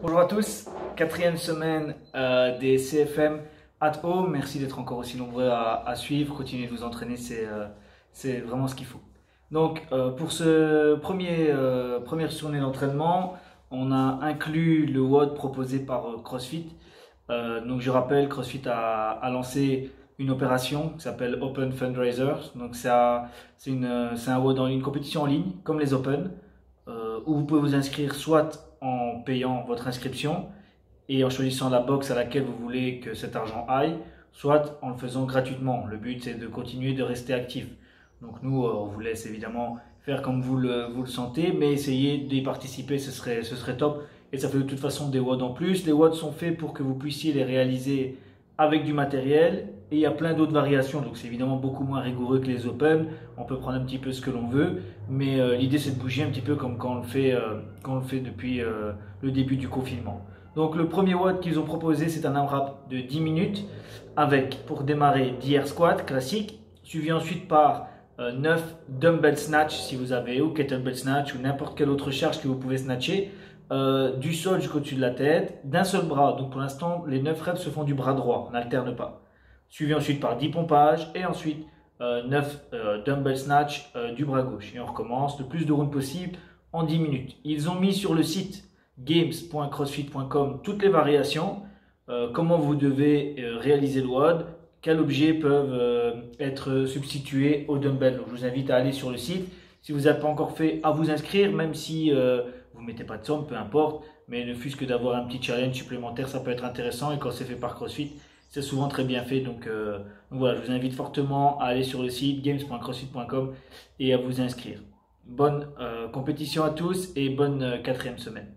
Bonjour à tous, quatrième semaine des CFM at home. Merci d'être encore aussi nombreux à suivre. Continuez de vous entraîner, c'est vraiment ce qu'il faut. Donc pour ce première journée d'entraînement, on a inclus le WOD proposé par CrossFit. Donc je rappelle, CrossFit a lancé une opération qui s'appelle Open Fundraiser. Donc c'est un WOD dans une compétition en ligne, comme les Open, où vous pouvez vous inscrire soit en payant votre inscription et en choisissant la box à laquelle vous voulez que cet argent aille, soit en le faisant gratuitement. Le but, c'est de continuer de rester actif. Donc nous, on vous laisse évidemment faire comme vous le sentez, mais essayez d'y participer, ce serait top. Et ça fait de toute façon des WOD en plus. Les WOD sont faits pour que vous puissiez les réaliser avec du matériel, et il y a plein d'autres variations, donc c'est évidemment beaucoup moins rigoureux que les Open. On peut prendre un petit peu ce que l'on veut, mais l'idée c'est de bouger un petit peu comme quand on le fait depuis le début du confinement. Donc le premier WOD qu'ils ont proposé, c'est un AMRAP de 10 minutes avec, pour démarrer, 10 air squats classique, suivi ensuite par 9 dumbbell snatch si vous avez, ou kettlebell snatch, ou n'importe quelle autre charge que vous pouvez snatcher, du sol jusqu'au-dessus de la tête, d'un seul bras. Donc pour l'instant, les 9 reps se font du bras droit, on n'alterne pas. Suivi ensuite par 10 pompages et ensuite 9 dumbbell snatch du bras gauche. Et on recommence le plus de rounds possible en 10 minutes. Ils ont mis sur le site games.crossfit.com toutes les variations, comment vous devez réaliser le WOD, quels objets peuvent être substitués au dumbbell. Donc je vous invite à aller sur le site. Si vous n'avez pas encore fait, à vous inscrire, même si vous ne mettez pas de somme, peu importe, mais ne fût-ce que d'avoir un petit challenge supplémentaire, ça peut être intéressant, et quand c'est fait par CrossFit, c'est souvent très bien fait. Donc voilà, je vous invite fortement à aller sur le site games.crossfit.com et à vous inscrire. Bonne compétition à tous et bonne quatrième semaine.